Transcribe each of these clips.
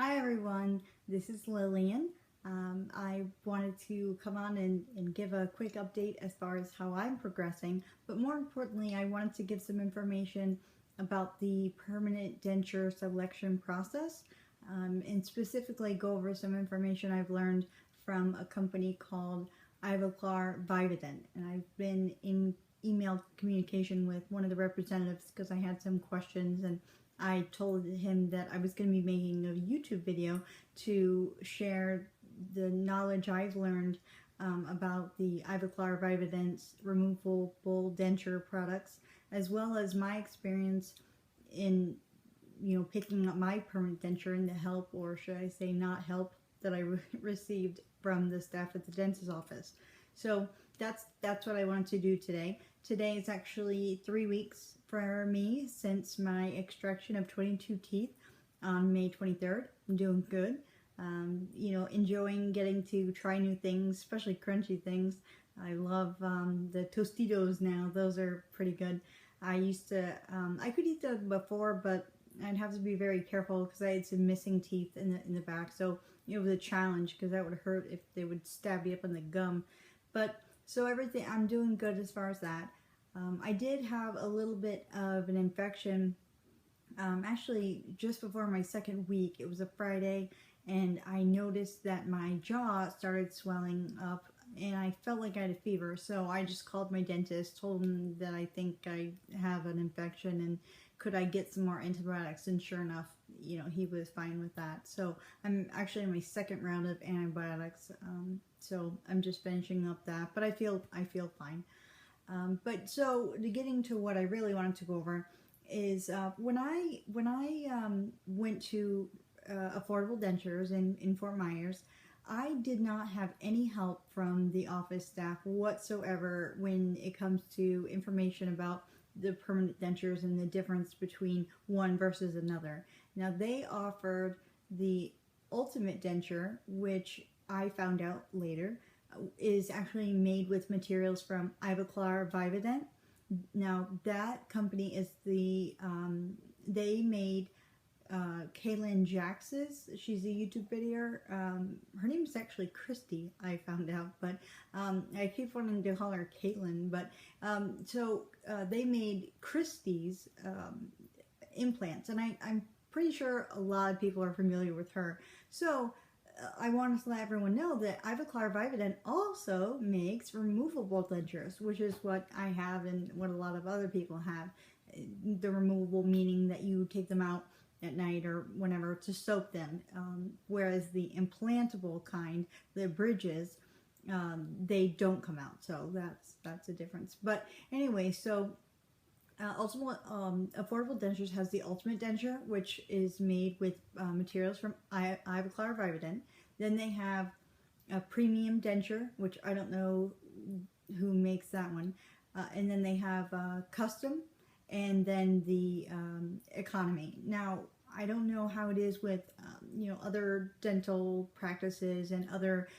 Hi everyone, this is Lillian. I wanted to come on and give a quick update as far as how I'm progressing, but more importantly I wanted to give some information about the permanent denture selection process, and specifically go over some information I've learned from a company called Ivoclar Vivadent. And I've been in email communication with one of the representatives because I had some questions, and I told him that I was going to be making a YouTube video to share the knowledge I've learned about the Ivoclar Vivadent's removable denture products, as well as my experience in picking up my permanent denture and the help, or should I say not help, that I received from the staff at the dentist's office. So that's what I wanted to do today. Today is actually 3 weeks for me since my extraction of 22 teeth on May 23rd. I'm doing good. Enjoying getting to try new things, especially crunchy things. I love the Tostitos now. Those are pretty good. I used to, I could eat them before, but I'd have to be very careful because I had some missing teeth in the back. So it was a challenge because that would hurt if they would stab you up in the gum. But so everything, I'm doing good as far as that. I did have a little bit of an infection actually just before my second week. It was a Friday, and I noticed that my jaw started swelling up and I felt like I had a fever. So I just called my dentist, told him that I think I have an infection and could I get some more antibiotics, and sure enough, he was fine with that. So I'm actually in my second round of antibiotics, so I'm just finishing up that, but I feel fine. But so getting to what I really wanted to go over is when I went to Affordable Dentures in Fort Myers, I did not have any help from the office staff whatsoever when it comes to information about the permanent dentures and the difference between one versus another. Now they offered the ultimate denture, which I found out later is actually made with materials from Ivoclar Vivadent. Now that company is the they made Kaylin Jax's. She's a YouTube video. Her name is actually Christy, I found out, but I keep wanting to call her Caitlin. But so they made Christy's implants, and I'm pretty sure a lot of people are familiar with her. So I wanted to let everyone know that Ivoclar Vivadent also makes removable dentures, which is what I have and what a lot of other people have. The removable meaning that you take them out at night or whenever to soak them, whereas the implantable kind, the bridges, they don't come out. So that's a difference. But anyway, so Affordable Dentures has the ultimate denture, which is made with materials from Ivoclar Vivadent. Then they have a premium denture, which I don't know who makes that one. And then they have custom, and then the economy. Now, I don't know how it is with other dental practices and other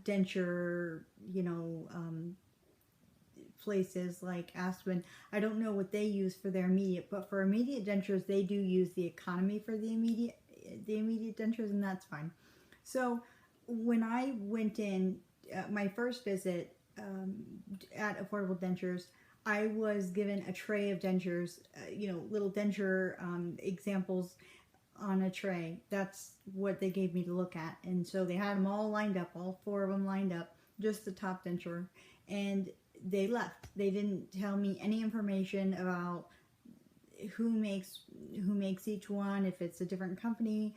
denture places like Aspen. I don't know what they use for their immediate, but for immediate dentures they do use the economy for the immediate dentures, and that's fine. So when I went in my first visit at Affordable Dentures, I was given a tray of dentures, little denture examples on a tray. That's what they gave me to look at. And so they had them all lined up, all 4 of them lined up, just the top denture. And they left. They didn't tell me any information about who makes each one, if it's a different company,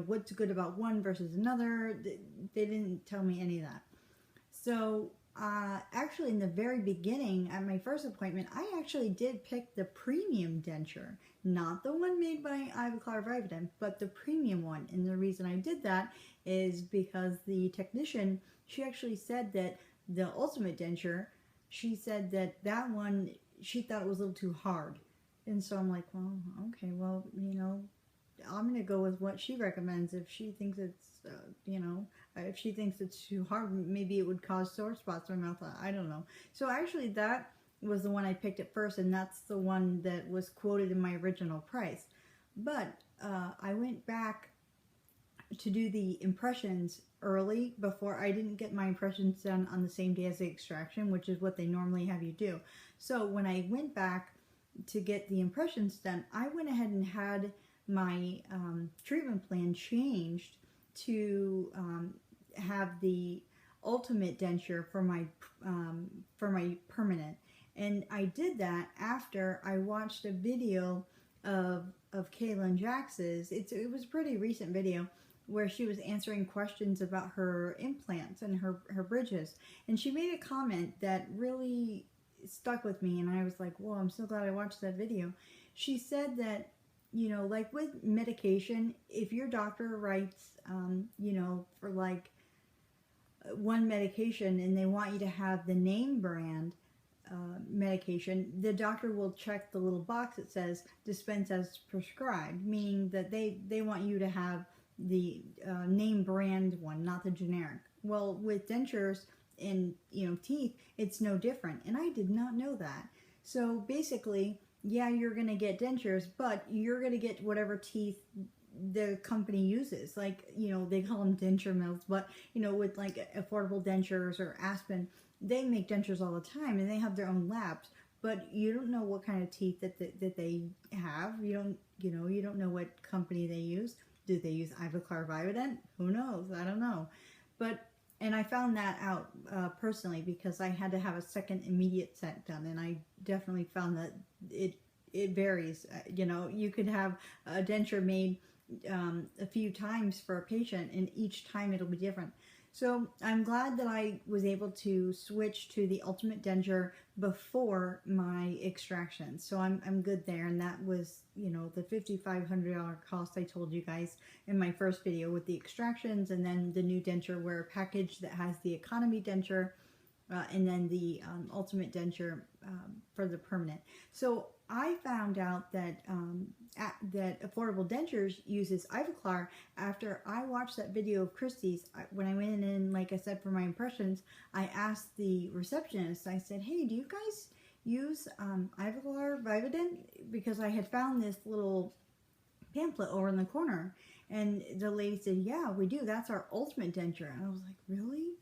what's good about one versus another. They didn't tell me any of that. So actually in the very beginning at my first appointment, I actually did pick the premium denture, not the one made by Ivoclar Vivadent, but the premium one. And the reason I did that is because the technician, she actually said that the ultimate denture, she said that one, she thought it was a little too hard. And so I'm like, well, okay, well, I'm going to go with what she recommends. If she thinks it's, if she thinks it's too hard, maybe it would cause sore spots in my mouth. I don't know. So actually that was the one I picked at first, and that's the one that was quoted in my original price. But I went back to do the impressions early before. I didn't get my impressions done on the same day as the extraction, which is what they normally have you do. So when I went back to get the impressions done, I went ahead and had my treatment plan changed to have the ultimate denture for my permanent. And I did that after I watched a video of Kaylin Jax's. It was a pretty recent video where she was answering questions about her implants and her bridges. And she made a comment that really stuck with me, and I was like, whoa, I'm so glad I watched that video. She said that, you know, like with medication, if your doctor writes, you know, for like one medication and they want you to have the name brand medication, the doctor will check the little box that says dispense as prescribed, meaning that they want you to have the name brand one, not the generic. Well, with dentures and, you know, teeth, it's no different, and I did not know that. So basically, yeah, you're gonna get dentures, but you're gonna get whatever teeth the company uses. Like, you know, they call them denture mills, but, you know, with like Affordable Dentures or Aspen, they make dentures all the time, and they have their own labs. But you don't know what kind of teeth that they have. You don't know what company they use. Do they use Ivoclar Vivadent? Who knows? I don't know. But, and I found that out personally because I had to have a second immediate set done, and I definitely found that it varies. You know, you could have a denture made a few times for a patient, and each time it'll be different. So I'm glad that I was able to switch to the ultimate denture before my extraction. So I'm good there, and that was, you know, the $5,500 cost I told you guys in my first video with the extractions, and then the new denture wear package that has the economy denture, and then the ultimate denture for the permanent. So I found out that that Affordable Dentures uses Ivoclar after I watched that video of Christy's. When I went in, like I said, for my impressions, I asked the receptionist, I said, hey, do you guys use Ivoclar Vivadent? Because I had found this little pamphlet over in the corner. And the lady said, yeah, we do. That's our ultimate denture. And I was like, really?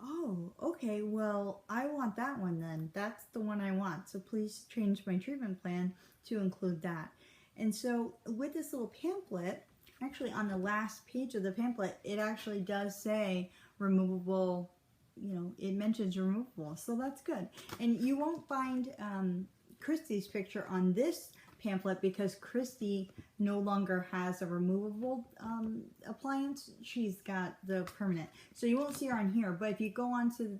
Oh, okay, well, I want that one then. That's the one I want. So please change my treatment plan to include that. And so with this little pamphlet, actually on the last page of the pamphlet, it actually does say removable, you know, it mentions removable. So that's good. And you won't find Christy's picture on this pamphlet because Christy no longer has a removable appliance. She's got the permanent, so you won't see her on here. But if you go on to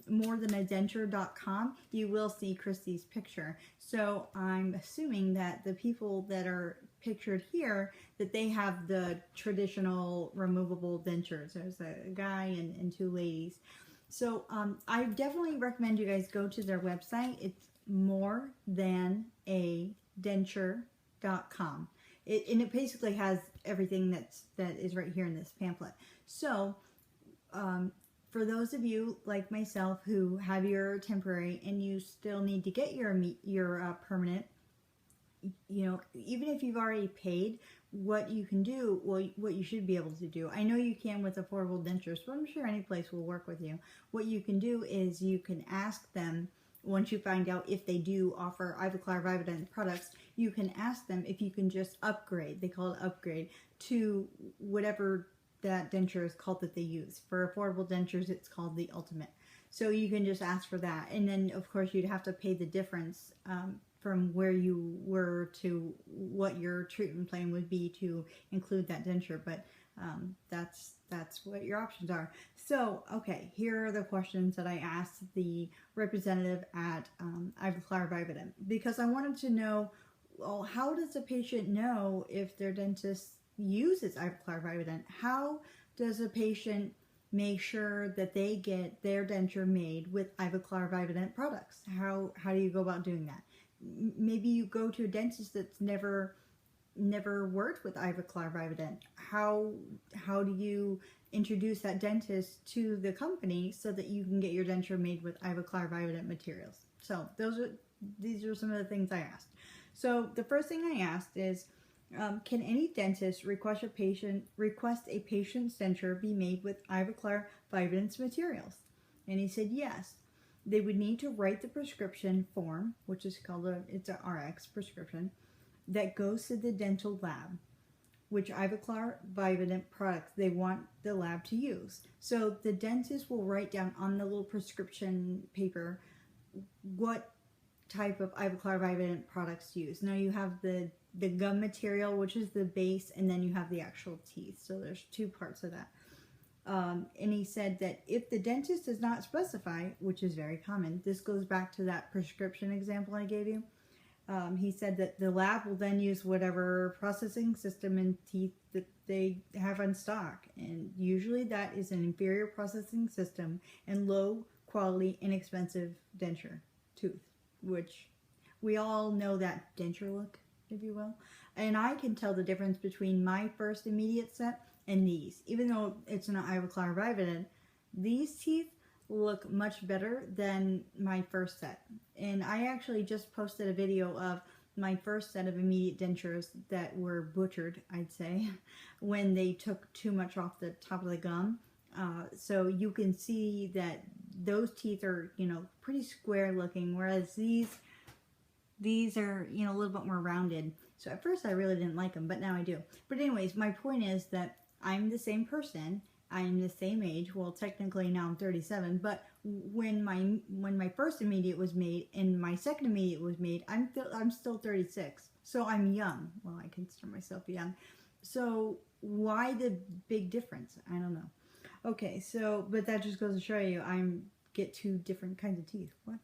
morethanAdenture.com, you will see Christy's picture. So I'm assuming that the people that are pictured here, that they have the traditional removable dentures. There's a guy and two ladies. So I definitely recommend you guys go to their website. It's morethanAdenture.com. And it basically has everything that is right here in this pamphlet. So for those of you like myself who have your temporary and you still need to get your permanent, you know, even if you've already paid, what you can do, well, what you should be able to do, I know you can with Affordable Dentures, but I'm sure any place will work with you. What you can do is you can ask them, once you find out if they do offer Ivoclar Vivadent products, you can ask them if you can just upgrade, they call it upgrade, to whatever that denture is called that they use. For Affordable Dentures, it's called the Ultimate. So you can just ask for that. And then, of course, you'd have to pay the difference from where you were to what your treatment plan would be to include that denture. But that's what your options are. So, okay, here are the questions that I asked the representative at Ivoclar Vivadent, because I wanted to know, well, how does a patient know if their dentist uses Ivoclar Vivadent? How does a patient make sure that they get their denture made with Ivoclar Vivadent products? How do you go about doing that? Maybe you go to a dentist that's never worked with Ivoclar Vivadent. How do you introduce that dentist to the company so that you can get your denture made with Ivoclar Vivadent materials? So these are some of the things I asked. So the first thing I asked is, Can any dentist request a patient's denture be made with Ivoclar Vivadent materials? And he said yes. They would need to write the prescription form, which is called it's an RX prescription, that goes to the dental lab, which Ivoclar Vivadent products they want the lab to use. So the dentist will write down on the little prescription paper what type of Ivoclar Vivadent products to use. Now you have the gum material, which is the base, and then you have the actual teeth. So there's two parts of that. And he said that if the dentist does not specify, which is very common, this goes back to that prescription example I gave you. He said that the lab will then use whatever processing system and teeth that they have in stock. And usually that is an inferior processing system and low quality, inexpensive denture tooth, which we all know that denture look, if you will. And I can tell the difference between my first immediate set and these. Even though it's not Ivoclar Vivadent, these teeth look much better than my first set. And I actually just posted a video of my first set of immediate dentures that were butchered, I'd say, when they took too much off the top of the gum. So you can see that those teeth are, you know, pretty square looking, whereas these are, you know, a little bit more rounded. So at first I really didn't like them, but now I do. But anyways, my point is that I'm the same person. I'm the same age. Well, technically now I'm 37, but when my first immediate was made and my second immediate was made, I'm still 36. So I'm young. Well, I consider myself young. So why the big difference? I don't know. Okay, so but that just goes to show you get two different kinds of teeth. What?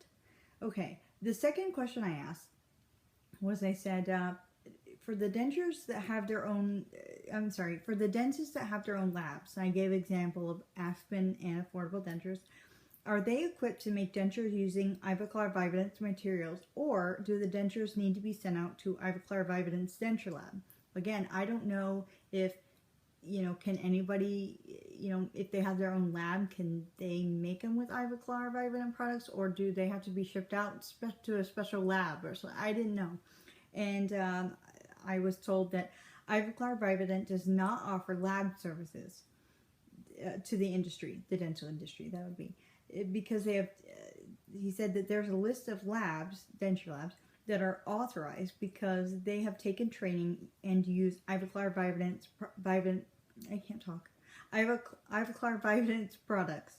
Okay. The second question I asked was, I said, for the dentures that have their own, for the dentists that have their own labs, I gave example of Aspen and Affordable Dentures, are they equipped to make dentures using Ivoclar Vivadent materials, or do the dentures need to be sent out to Ivoclar Vivadent's denture lab? Again, I don't know if, you know, can anybody, you know, if they have their own lab, can they make them with Ivoclar Vivadent products, or do they have to be shipped out to a special lab or so? I didn't know. And I was told that Ivoclar Vivadent does not offer lab services to the industry, the dental industry, that would be. Because they have, he said that there's a list of labs, denture labs, that are authorized because they have taken training and use Ivoclar Vivadent products.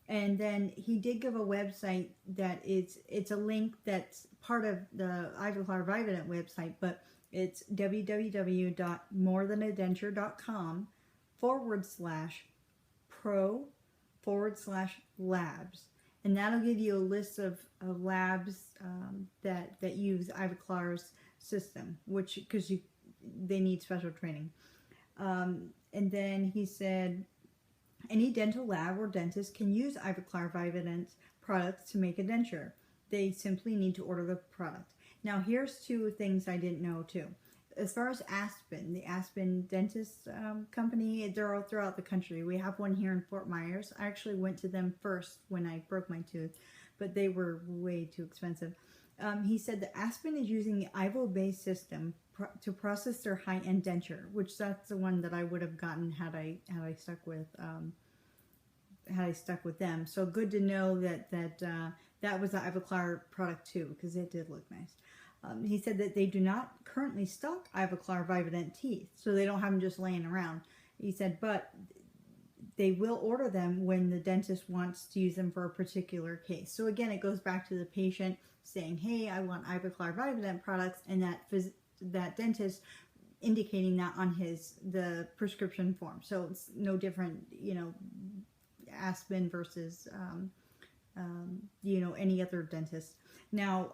And then he did give a website that it's a link that's part of the Ivoclar Vivadent website, but it's www.morethanaddenture.com/pro/labs. And that'll give you a list of labs that use Ivoclar's system, because they need special training. And then he said, any dental lab or dentist can use Ivoclar Vivadent products to make a denture. They simply need to order the product. Now, here's two things I didn't know, too. As far as Aspen, the Aspen Dentist Company, they're all throughout the country. We have one here in Fort Myers. I actually went to them first when I broke my tooth, but they were way too expensive. He said that Aspen is using the Ivo-based system to process their high-end denture, which that's the one that I would have gotten had I stuck with them. So good to know that that was the Ivoclar product too, because it did look nice. He said that they do not currently stock Ivoclar Vivadent teeth, so they don't have them just laying around. He said, but they will order them when the dentist wants to use them for a particular case. So again, it goes back to the patient saying, hey, I want Ivoclar Vivadent products, and that dentist indicating that on the prescription form. So it's no different, you know, Aspen versus you know, any other dentist. Now,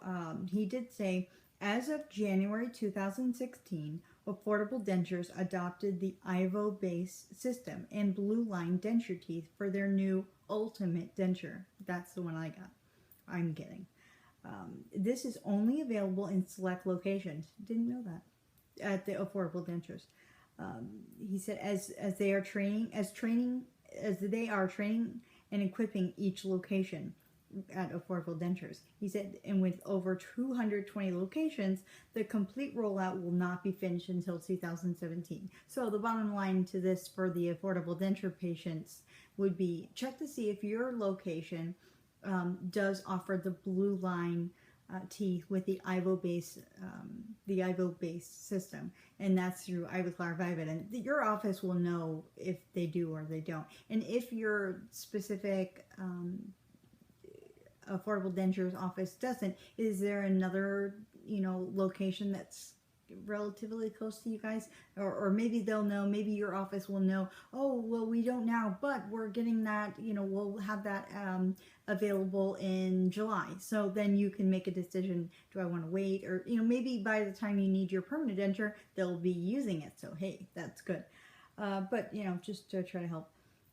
he did say, as of January 2016, Affordable Dentures adopted the Ivo-based system and Blue Line denture teeth for their new Ultimate denture. That's the one I'm getting. This is only available in select locations. Didn't know that. At the Affordable Dentures. He said, as they are training and equipping each location. at Affordable Dentures. He said, and with over 220 locations, the complete rollout will not be finished until 2017. So the bottom line to this for the Affordable Denture patients would be check to see if your location does offer the blue line teeth with the Ivo-based system, and that's through Ivoclar Vivadent. Your office will know if they do or they don't. And if your specific Affordable Dentures office doesn't, is there another location that's relatively close to you guys, or maybe they'll know, maybe your office will know, oh well, we don't now, but we're getting that, we'll have that available in July, so then you can make a decision, do I want to wait, or maybe by the time you need your permanent denture they'll be using it, so hey, that's good. But just to try to help.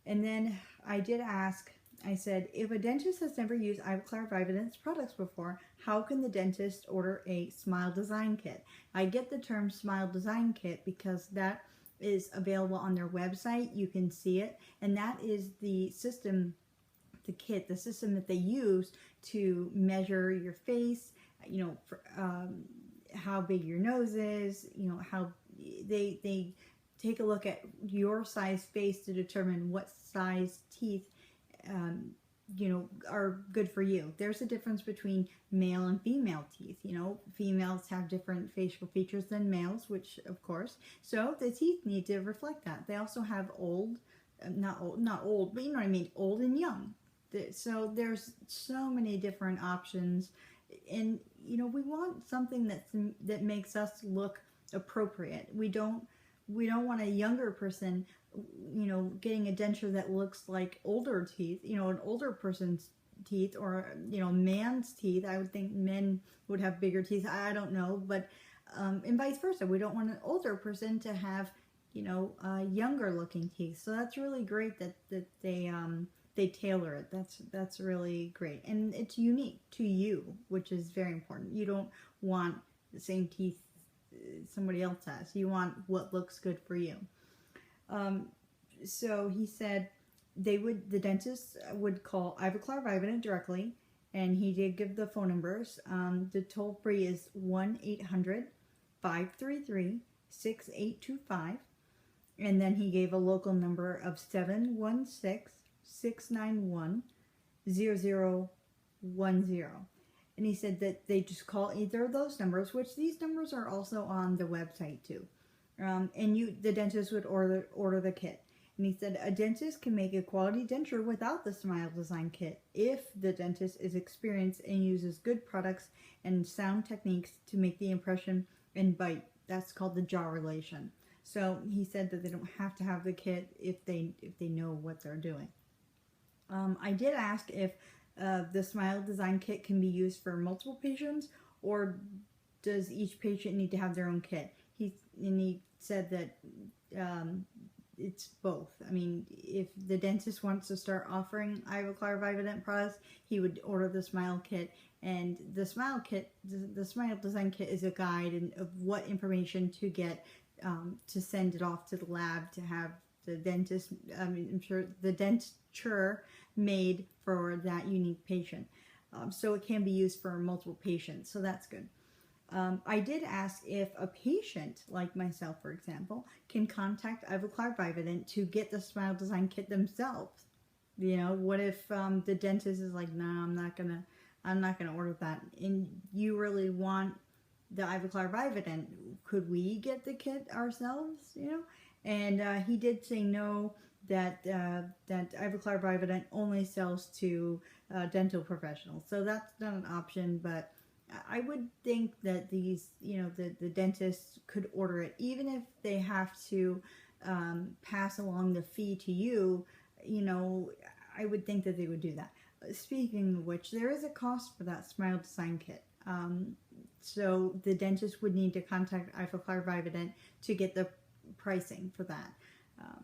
And then I did ask, I said, if a dentist has never used Ivoclar Vivadent's products before, how can the dentist order a Smile Design Kit? I get the term Smile Design Kit because that is available on their website. You can see it, and that is the system, the kit, the system that they use to measure your face, for, how big your nose is, how they take a look at your size face to determine what size teeth are good for you. There's a difference between male and female teeth. Females have different facial features than males, which of course, so the teeth need to reflect that. They also have not old, but you know what I mean, old and young. So there's so many different options, and we want something that makes us look appropriate. We don't want a younger person getting a denture that looks like older teeth, an older person's teeth, or man's teeth. I would think men would have bigger teeth, I don't know, but and vice versa. We don't want an older person to have younger looking teeth. So that's really great that they tailor it. That's really great, and it's unique to you, which is very important. You don't want the same teeth somebody else has. You want what looks good for you. So he said the dentist would call Ivoclar Vivadent directly, and he did give the phone numbers. The toll free is 1-800-533-6825, and then he gave a local number of 716-691-0010. And he said that they just call either of those numbers, which these numbers are also on the website too. And the dentist would order the kit. And he said a dentist can make a quality denture without the Smile Design Kit if the dentist is experienced and uses good products and sound techniques to make the impression and bite. That's called the jaw relation. So he said that they don't have to have the kit if they know what they're doing. I did ask if the Smile Design Kit can be used for multiple patients, or does each patient need to have their own kit? He said that it's both. I mean, if the dentist wants to start offering Ivoclar Vivadent products, he would order the Smile Kit, and the Smile Kit, the Smile Design Kit is a guide of what information to get to send it off to the lab to have the dentist, I'm sure the denture made for that unique patient. So it can be used for multiple patients, so that's good. I did ask if a patient, like myself for example, can contact Ivoclar Vivadent to get the Smile Design Kit themselves. What if the dentist is like, no, I'm not gonna order that, and you really want the Ivoclar Vivadent, could we get the kit ourselves? And he did say no, that Ivoclar Vivadent only sells to dental professionals, so that's not an option. But I would think that these, the dentists could order it, even if they have to pass along the fee to you. I would think that they would do that. Speaking of which, there is a cost for that Smile Design Kit. So the dentist would need to contact Ivoclar Vivadent to get the pricing for that.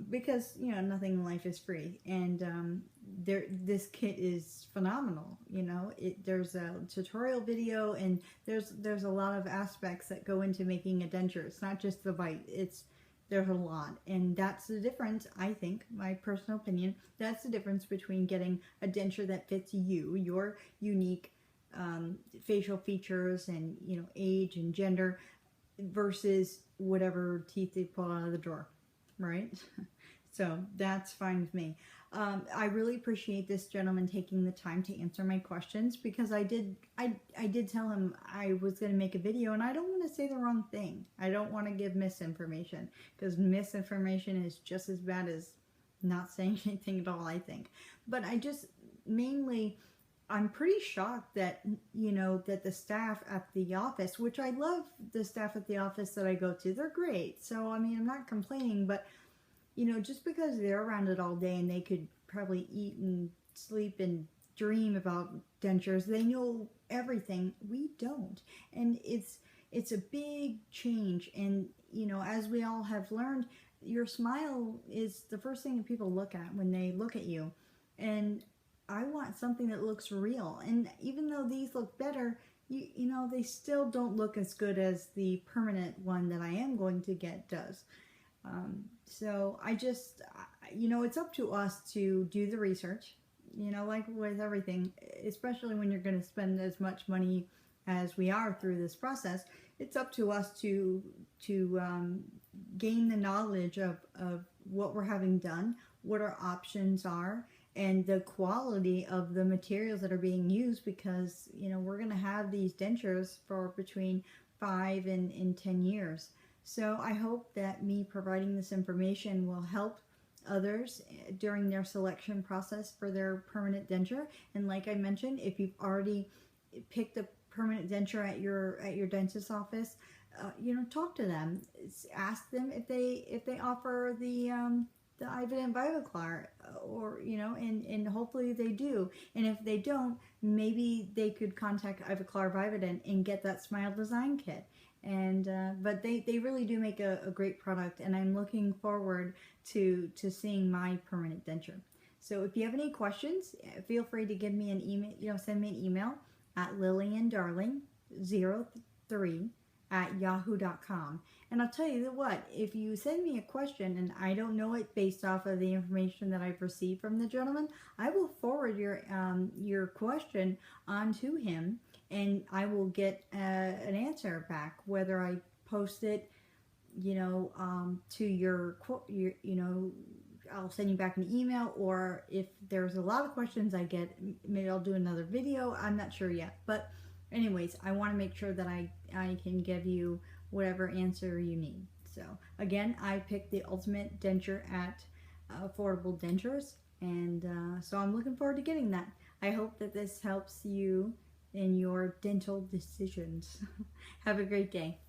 Because nothing in life is free, and this kit is phenomenal. There's a tutorial video, and there's a lot of aspects that go into making a denture. It's not just the bite. It's there's a lot. And that's the difference, I think, my personal opinion, that's the difference between getting a denture that fits you, your unique facial features and, you know, age and gender, versus whatever teeth they pull out of the drawer, right? So that's fine with me. I really appreciate this gentleman taking the time to answer my questions, because I did tell him I was going to make a video, and I don't want to say the wrong thing. I don't want to give misinformation, because misinformation is just as bad as not saying anything at all, I think. But I just mainly, I'm pretty shocked that, you know, that the staff at the office, which I love the staff at the office that I go to, they're great. So, I mean, I'm not complaining, but, you know, just because they're around it all day and they could probably eat and sleep and dream about dentures, they know everything. We don't. And it's a big change. And, you know, as we all have learned, your smile is the first thing that people look at when they look at you. And I want something that looks real. And even though these look better, you know, they still don't look as good as the permanent one that I am going to get does. So I just, you know, it's up to us to do the research, you know, like with everything, especially when you're going to spend as much money as we are through this process. It's up to us to gain the knowledge of what we're having done, what our options are, and the quality of the materials that are being used, because, you know, we're going to have these dentures for between 5 and 10 years. So I hope that me providing this information will help others during their selection process for their permanent denture. And like I mentioned, if you've already picked a permanent denture at your dentist's office, you know, talk to them. Ask them if they offer the Vivadent Ivoclar, or, you know, and hopefully they do. And if they don't, maybe they could contact Ivoclar Vivadent and get that smile design kit. And but they really do make a great product, and I'm looking forward to seeing my permanent denture. So if you have any questions, feel free to give me an email, you know, send me an email at lilliandarling03@yahoo.com. And I'll tell you what, if you send me a question and I don't know it based off of the information that I've received from the gentleman, I will forward your question onto him, and I will get an answer back, whether I post it, you know, to your, you know, I'll send you back an email, or if there's a lot of questions I get, maybe I'll do another video. I'm not sure yet. But anyways, I want to make sure that I can give you whatever answer you need. So again, I picked the ultimate denture at Affordable Dentures, and so I'm looking forward to getting that. I hope that this helps you in your dental decisions. Have a great day.